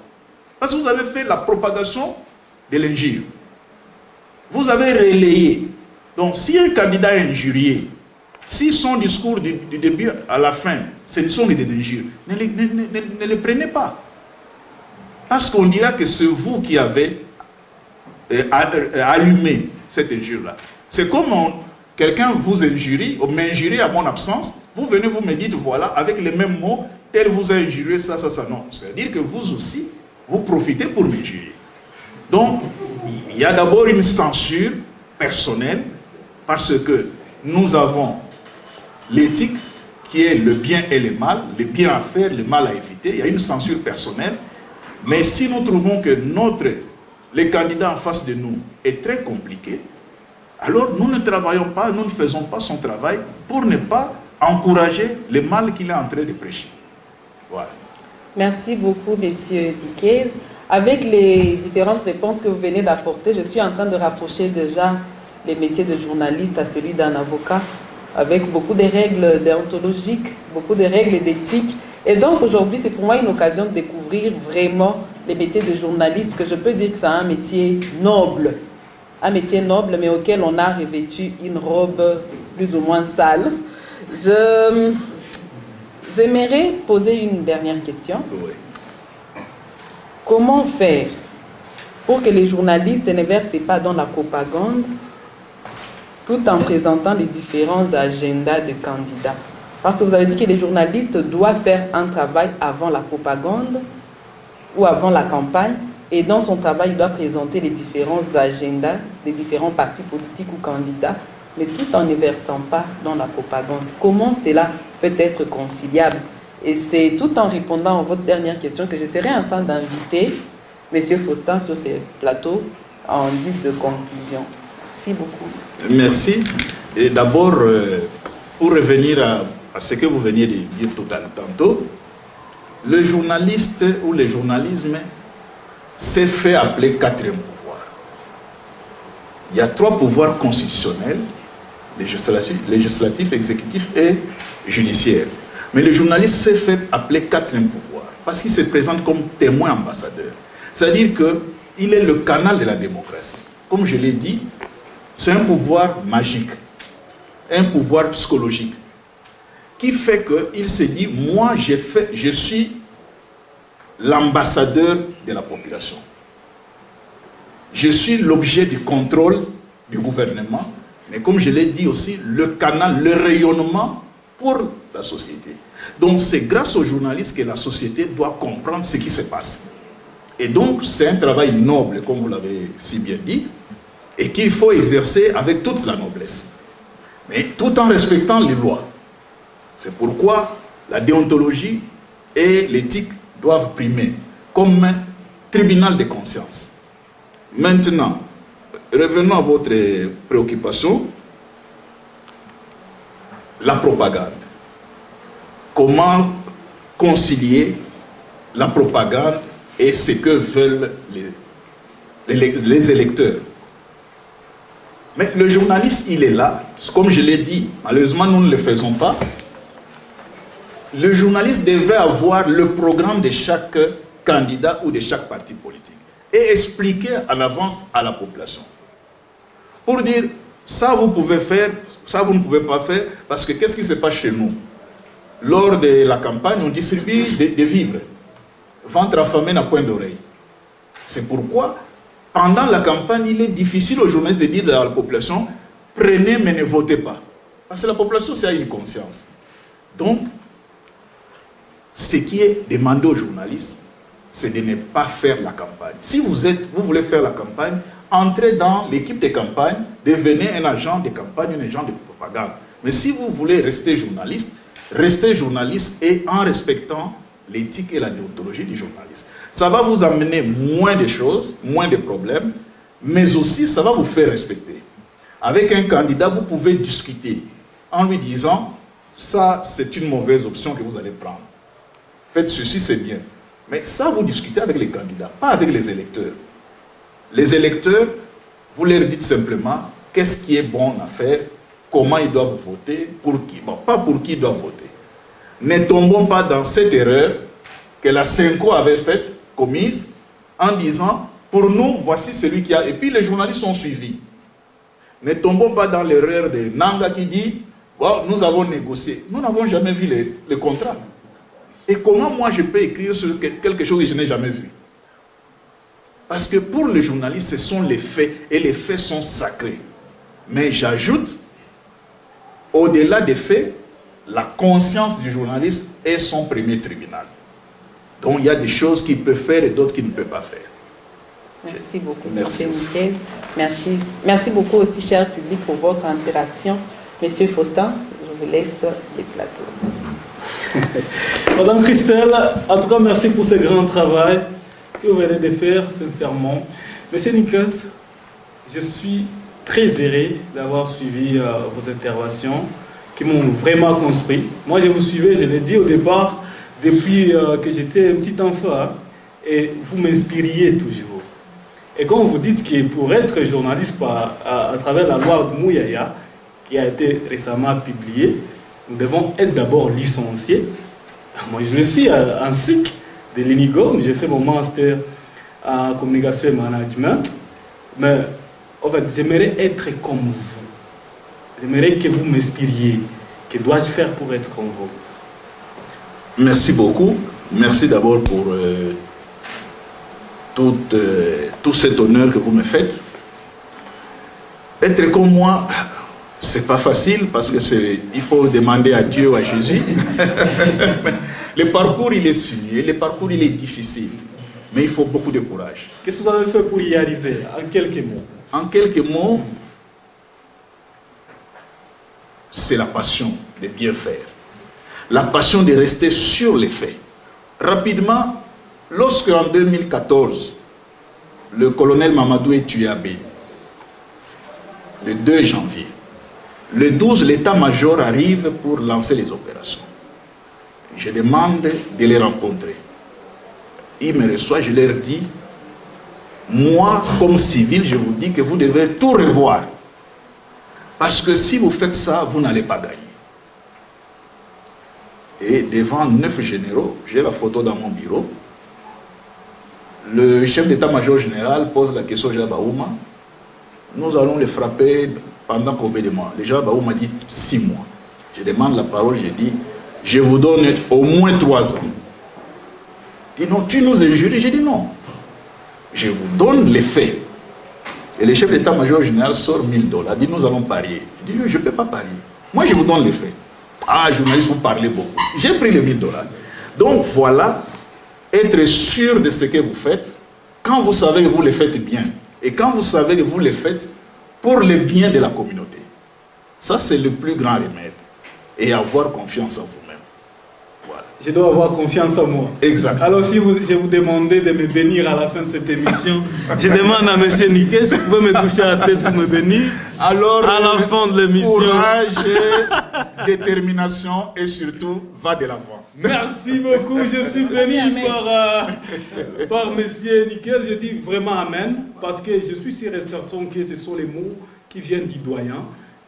Parce que vous avez fait la propagation de l'injure. Vous avez relayé. Donc, si un candidat est injurié, si son discours du début à la fin, ce sont des injures, ne les prenez pas. Parce qu'on dira que c'est vous qui avez allumé cette injure-là. C'est comme quelqu'un vous injurie, ou m'injurie à mon absence, vous venez, vous me dites, voilà, avec les mêmes mots, tel vous a injurié, ça. Non. C'est-à-dire que vous aussi, vous profitez pour m'injurier. Donc, il y a d'abord une censure personnelle, parce que nous avons l'éthique qui est le bien et le mal, le bien à faire, le mal à éviter. Il y a une censure personnelle. Mais si nous trouvons que le candidat en face de nous est très compliqué, alors nous ne travaillons pas, nous ne faisons pas son travail pour ne pas encourager le mal qu'il est en train de prêcher. Voilà. Merci beaucoup, Monsieur Diquez. Avec les différentes réponses que vous venez d'apporter, je suis en train de rapprocher déjà les métiers de journaliste à celui d'un avocat, avec beaucoup de règles déontologiques, beaucoup de règles d'éthique. Et donc aujourd'hui, c'est pour moi une occasion de découvrir vraiment les métiers de journaliste, que je peux dire que c'est un métier noble, mais auquel on a revêtu une robe plus ou moins sale. J'aimerais poser une dernière question. Oui. Comment faire pour que les journalistes ne versent pas dans la propagande tout en présentant les différents agendas de candidats? Parce que vous avez dit que les journalistes doivent faire un travail avant la propagande ou avant la campagne, et dans son travail, il doit présenter les différents agendas des différents partis politiques ou candidats, mais tout en ne versant pas dans la propagande. Comment cela peut être conciliable? Et c'est tout en répondant à votre dernière question que je serai en train d'inviter M. Faustin sur ce plateau en guise de conclusion. Merci beaucoup. Merci. Et d'abord, pour revenir à ce que vous veniez de dire tantôt, le journaliste ou le journalisme s'est fait appeler quatrième pouvoir. Il y a 3 pouvoirs constitutionnels, législatif, exécutif et judiciaire. Mais le journaliste s'est fait appeler quatrième pouvoir parce qu'il se présente comme témoin ambassadeur. C'est-à-dire qu'il est le canal de la démocratie. Comme je l'ai dit, c'est un pouvoir magique, un pouvoir psychologique, qui fait qu'il se dit, moi je suis l'ambassadeur de la population. Je suis l'objet du contrôle du gouvernement, mais comme je l'ai dit aussi, le canal, le rayonnement pour la société. Donc c'est grâce aux journalistes que la société doit comprendre ce qui se passe. Et donc c'est un travail noble, comme vous l'avez si bien dit, et qu'il faut exercer avec toute la noblesse, mais tout en respectant les lois. C'est pourquoi la déontologie et l'éthique doivent primer, comme un tribunal de conscience. Maintenant, revenons à votre préoccupation, la propagande. Comment concilier la propagande et ce que veulent les électeurs? Mais le journaliste, il est là, comme je l'ai dit, malheureusement nous ne le faisons pas. Le journaliste devrait avoir le programme de chaque candidat ou de chaque parti politique et expliquer en avance à la population. Pour dire, ça vous pouvez faire, ça vous ne pouvez pas faire, parce que qu'est-ce qui se passe chez nous? Lors de la campagne, on distribue des vivres. Ventre affamé n'a point d'oreille. C'est pourquoi, pendant la campagne, il est difficile aux journalistes de dire à la population, prenez mais ne votez pas. Parce que la population, c'est une conscience. Donc, ce qui est demandé aux journalistes, c'est de ne pas faire la campagne. Si vous voulez faire la campagne, entrez dans l'équipe de campagne, devenez un agent de campagne, un agent de propagande. Mais si vous voulez rester journaliste et en respectant l'éthique et la déontologie du journaliste. Ça va vous amener moins de choses, moins de problèmes, mais aussi ça va vous faire respecter. Avec un candidat, vous pouvez discuter en lui disant, ça c'est une mauvaise option que vous allez prendre. Faites ceci, c'est bien. Mais ça, vous discutez avec les candidats, pas avec les électeurs. Les électeurs, vous leur dites simplement qu'est-ce qui est bon à faire, comment ils doivent voter, pour qui. Bon, pas pour qui ils doivent voter. Ne tombons pas dans cette erreur que la Senko avait faite, commise, en disant, pour nous, voici celui qui a... Et puis les journalistes ont suivi. Ne tombons pas dans l'erreur de Nanga qui dit, bon, nous avons négocié. Nous n'avons jamais vu le contrat. Et comment moi je peux écrire sur quelque chose que je n'ai jamais vu? Parce que pour les journalistes, ce sont les faits, et les faits sont sacrés. Mais j'ajoute, au-delà des faits, la conscience du journaliste est son premier tribunal. Donc il y a des choses qu'il peut faire et d'autres qu'il ne peut pas faire. Merci beaucoup, merci M. Michel. Merci beaucoup aussi, cher public, pour votre interaction. Monsieur Faustin, je vous laisse les plateaux. Madame Christelle, en tout cas, merci pour ce grand travail que vous venez de faire, sincèrement. Monsieur Nikes, je suis très heureux d'avoir suivi vos interventions qui m'ont vraiment construit. Moi, je vous suivais, je l'ai dit au départ, depuis que j'étais un petit enfant, hein, et vous m'inspiriez toujours. Et quand vous dites que pour être journaliste à travers la loi Mouyaya, qui a été récemment publiée, nous devons être d'abord licenciés. Moi, je le suis en SIC de l'INIGOM, j'ai fait mon master en communication et management, mais en fait, j'aimerais être comme vous. J'aimerais que vous m'inspiriez. Que dois-je faire pour être comme vous? Merci beaucoup. Merci d'abord pour tout cet honneur que vous me faites. Être comme moi, c'est pas facile parce que il faut demander à Dieu ou à Jésus. Le parcours, il est sinueux, le parcours, il est difficile. Mais il faut beaucoup de courage. Qu'est-ce que vous avez fait pour y arriver, en quelques mots? En quelques mots, c'est la passion de bien faire. La passion de rester sur les faits. Rapidement, lorsque en 2014, le colonel Mamadou est tué à Béni, le 2 janvier, le 12, l'état-major arrive pour lancer les opérations. Je demande de les rencontrer. Ils me reçoivent, je leur dis, moi, comme civil, je vous dis que vous devez tout revoir. Parce que si vous faites ça, vous n'allez pas gagner. Et devant 9 généraux, j'ai la photo dans mon bureau, le chef d'état-major général pose la question à Jean Baouma. Nous allons le frapper pendant combien de mois? Le Jean Baouma dit 6 mois. Je demande la parole, je dis, je vous donne au moins 3 ans. Il dit non, tu nous injures. J'ai dit non. Je vous donne les faits. Et le chef d'état-major général sort $1000. Il dit nous allons parier. Je dis je ne peux pas parier. Moi je vous donne les faits. Ah, journaliste, vous parlez beaucoup. J'ai pris les $1000. Donc voilà, être sûr de ce que vous faites, quand vous savez que vous le faites bien, et quand vous savez que vous le faites pour le bien de la communauté. Ça, c'est le plus grand remède. Et avoir confiance en vous-même. Voilà. Je dois avoir confiance en moi. Exact. Alors, si je vous demandais de me bénir à la fin de cette émission, je demande à M. Niquet si vous pouvez me toucher à la tête pour me bénir. Alors, à la fin de l'émission. Courage, détermination et surtout, va de l'avant. Merci beaucoup. Je suis béni par M. Niquet. Je dis vraiment Amen, parce que je suis sûr et certain que ce sont les mots qui viennent du doyen.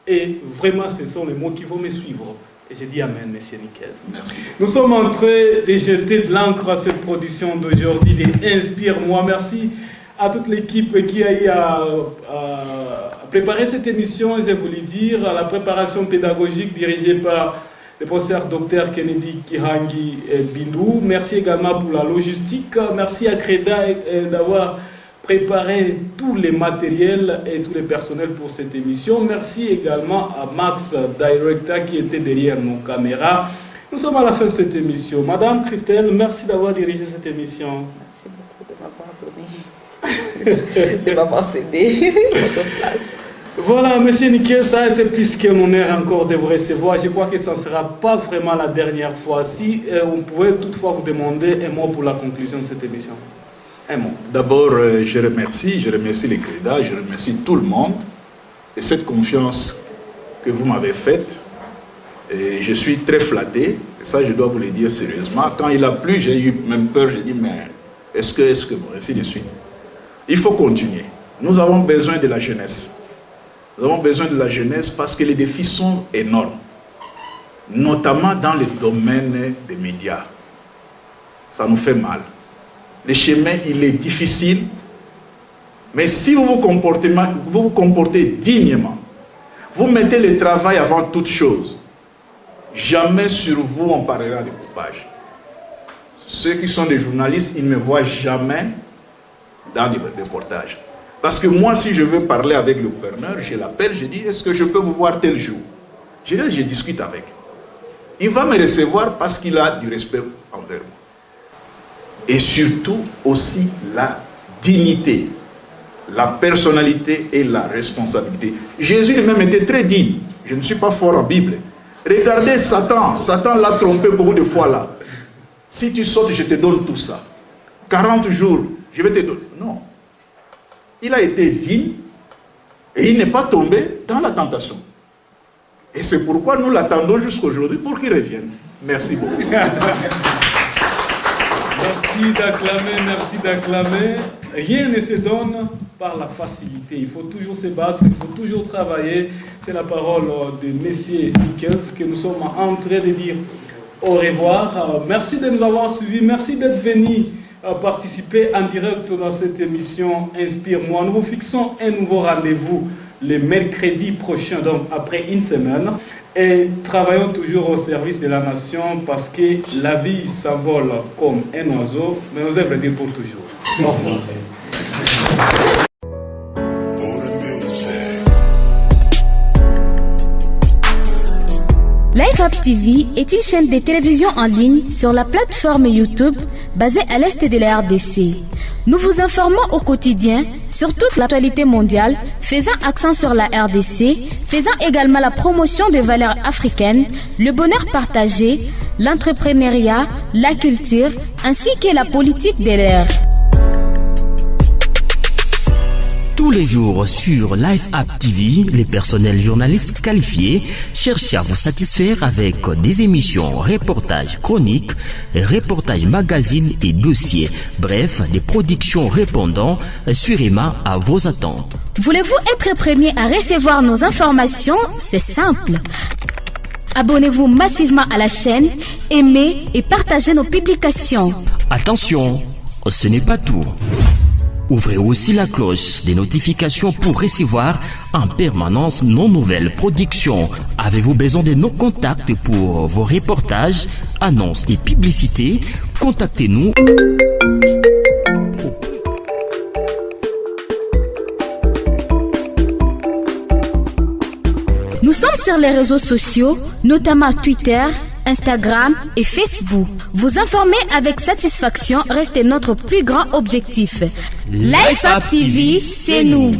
Et vraiment, ce sont les mots qui vont me suivre. Et je dis Amen, M. Niquet. Merci. Nous sommes en train de jeter de l'encre à cette production d'aujourd'hui, de Inspire-moi. Merci à toute l'équipe qui a eu à préparer cette émission, je voulais dire, à la préparation pédagogique dirigée par le professeur Dr Kennedy Kihangi Bindou. Merci également pour la logistique. Merci à Creda d'avoir préparé tous les matériels et tous les personnels pour cette émission. Merci également à Max Directa qui était derrière nos caméras. Nous sommes à la fin de cette émission. Madame Christelle, merci d'avoir dirigé cette émission. Merci beaucoup de m'avoir donné, de m'avoir cédé votre place. Voilà, Monsieur Niquet, ça a été plus qu'un honneur encore de vous recevoir. Je crois que ça ne sera pas vraiment la dernière fois. Si on pouvait toutefois vous demander un mot pour la conclusion de cette émission. Un mot. D'abord, je remercie les Crédas, je remercie tout le monde et cette confiance que vous m'avez faite. Et je suis très flatté, et ça je dois vous le dire sérieusement. Quand il a plu, j'ai eu même peur, j'ai dit, mais est-ce que, bon, ainsi de suite. Il faut continuer. Nous avons besoin de la jeunesse. Nous avons besoin de la jeunesse parce que les défis sont énormes, notamment dans le domaine des médias. Ça nous fait mal. Le chemin, il est difficile, mais si vous vous comportez dignement, vous mettez le travail avant toute chose, jamais sur vous on parlera de coupage. Ceux qui sont des journalistes, ils ne me voient jamais dans des reportages. Parce que moi, si je veux parler avec le gouverneur, je l'appelle, je dis, est-ce que je peux vous voir tel jour? Je discute avec. Il va me recevoir parce qu'il a du respect envers moi. Et surtout aussi la dignité, la personnalité et la responsabilité. Jésus lui-même était très digne. Je ne suis pas fort en Bible. Regardez Satan. Satan l'a trompé beaucoup de fois là. Si tu sautes, je te donne tout ça. 40 jours, je vais te donner. Non. Il a été digne et il n'est pas tombé dans la tentation. Et c'est pourquoi nous l'attendons jusqu'à aujourd'hui pour qu'il revienne. Merci beaucoup. Merci d'acclamer. Rien ne se donne par la facilité. Il faut toujours se battre, il faut toujours travailler. C'est la parole de Messier Miquels que nous sommes en train de dire au revoir. Merci de nous avoir suivis. Merci d'être venus participer en direct dans cette émission Inspire-moi. Nous vous fixons un nouveau rendez-vous le mercredi prochain, donc après une semaine. Et travaillons toujours au service de la nation parce que la vie s'envole comme un oiseau, mais nos œuvres durent pour toujours. Au revoir. LifeUp TV est une chaîne de télévision en ligne sur la plateforme YouTube basée à l'est de la RDC. Nous vous informons au quotidien sur toute l'actualité mondiale, faisant accent sur la RDC, faisant également la promotion des valeurs africaines, le bonheur partagé, l'entrepreneuriat, la culture, ainsi que la politique de l'air. Tous les jours sur LifeUp TV, les personnels journalistes qualifiés cherchent à vous satisfaire avec des émissions, reportages, chroniques, reportages, magazines et dossiers. Bref, des productions répondant assurément à vos attentes. Voulez-vous être premier à recevoir nos informations? C'est simple. Abonnez-vous massivement à la chaîne, aimez et partagez nos publications. Attention, ce n'est pas tout. Ouvrez aussi la cloche des notifications pour recevoir en permanence nos nouvelles productions. Avez-vous besoin de nos contacts pour vos reportages, annonces et publicités? Contactez-nous. Nous sommes sur les réseaux sociaux, notamment Twitter, Instagram et Facebook. Vous informer avec satisfaction reste notre plus grand objectif. LifeUp TV, c'est nous.